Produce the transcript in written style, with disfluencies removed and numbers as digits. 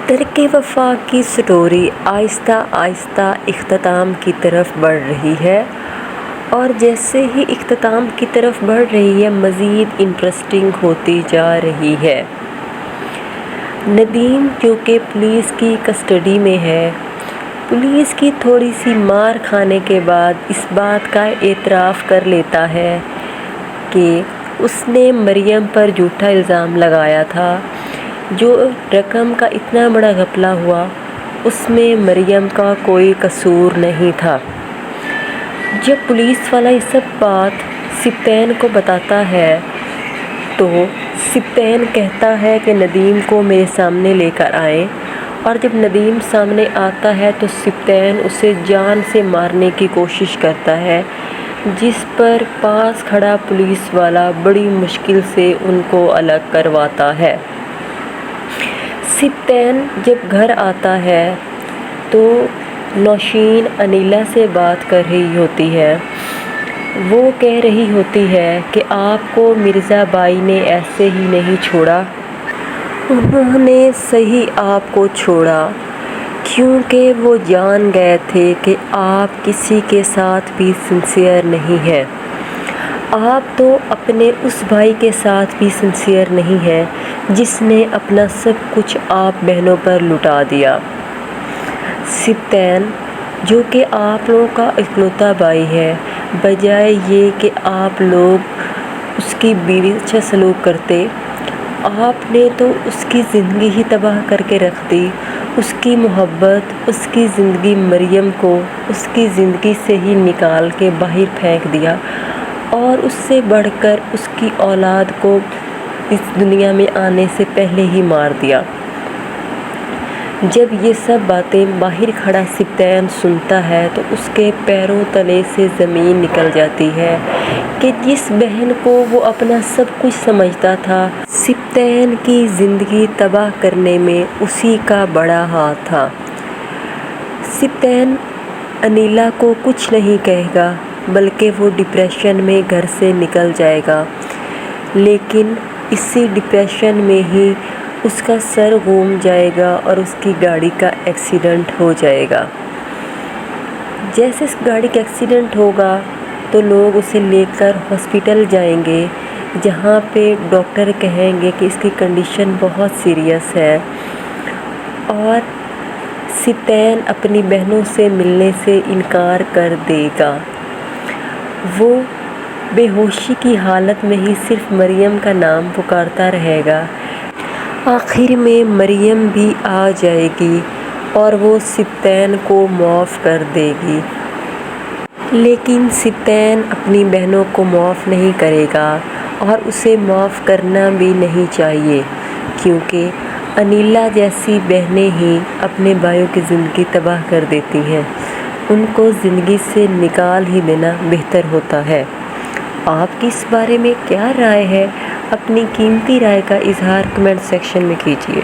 ترک وفا کی سٹوری آہستہ آہستہ اختتام کی طرف بڑھ رہی ہے، اور جیسے ہی اختتام کی طرف بڑھ رہی ہے مزید انٹرسٹنگ ہوتی جا رہی ہے۔ ندیم جو کہ پولیس کی کسٹڈی میں ہے، پولیس کی تھوڑی سی مار کھانے کے بعد اس بات کا اعتراف کر لیتا ہے کہ اس نے مریم پر جھوٹا الزام لگایا تھا۔ جو رقم کا اتنا بڑا گھپلہ ہوا اس میں مریم کا کوئی قصور نہیں تھا۔ جب پولیس والا یہ سب بات سبطین کو بتاتا ہے تو سبطین کہتا ہے کہ ندیم کو میرے سامنے لے کر آئیں، اور جب ندیم سامنے آتا ہے تو سبطین اسے جان سے مارنے کی کوشش کرتا ہے، جس پر پاس کھڑا پولیس والا بڑی مشکل سے ان کو الگ کرواتا ہے۔ سبطین جب گھر آتا ہے تو نوشین انیلا سے بات کر رہی ہوتی ہے۔ وہ کہہ رہی ہوتی ہے کہ آپ کو مرزا بائی نے ایسے ہی نہیں چھوڑا، انہوں نے صحیح آپ کو چھوڑا کیونکہ وہ جان گئے تھے کہ آپ کسی کے ساتھ بھی سنسیئر نہیں ہیں۔ آپ تو اپنے اس بھائی کے ساتھ بھی سنسیئر نہیں ہیں جس نے اپنا سب کچھ آپ بہنوں پر لٹا دیا۔ سبطین جو کہ آپ لوگوں کا اکلوتا بھائی ہے، بجائے یہ کہ آپ لوگ اس کی بیوی اچھا سلوک کرتے، آپ نے تو اس کی زندگی ہی تباہ کر کے رکھ دی۔ اس کی محبت، اس کی زندگی مریم کو اس کی زندگی سے ہی نکال کے باہر پھینک دیا، اور اس سے بڑھ کر اس کی اولاد کو اس دنیا میں آنے سے پہلے ہی مار دیا۔ جب یہ سب باتیں باہر کھڑا سبطین سنتا ہے تو اس کے پیروں تلے سے زمین نکل جاتی ہے کہ جس بہن کو وہ اپنا سب کچھ سمجھتا تھا، سبطین کی زندگی تباہ کرنے میں اسی کا بڑا ہاتھ تھا۔ سبطین انیلا کو کچھ نہیں کہے گا بلکہ وہ ڈپریشن میں گھر سے نکل جائے گا، لیکن اسی ڈپریشن میں ہی اس کا سر گھوم جائے گا اور اس کی گاڑی کا ایکسیڈنٹ ہو جائے گا۔ جیسے اس گاڑی کا ایکسیڈنٹ ہوگا تو لوگ اسے لے کر ہاسپٹل جائیں گے، جہاں پہ ڈاکٹر کہیں گے کہ اس کی کنڈیشن بہت سیریس ہے، اور سبطین اپنی بہنوں سے ملنے سے انکار کر دے گا۔ وہ بے ہوشی کی حالت میں ہی صرف مریم کا نام پکارتا رہے گا۔ آخر میں مریم بھی آ جائے گی اور وہ سبطین کو معاف کر دے گی، لیکن سبطین اپنی بہنوں کو معاف نہیں کرے گا، اور اسے معاف کرنا بھی نہیں چاہیے، کیونکہ انیلا جیسی بہنیں ہی اپنے بھائیوں کی زندگی تباہ کر دیتی ہیں۔ ان کو زندگی سے نکال ہی دینا بہتر ہوتا ہے۔ آپ کی اس بارے میں کیا رائے ہے؟ اپنی قیمتی رائے کا اظہار کمنٹ سیکشن میں کیجیے۔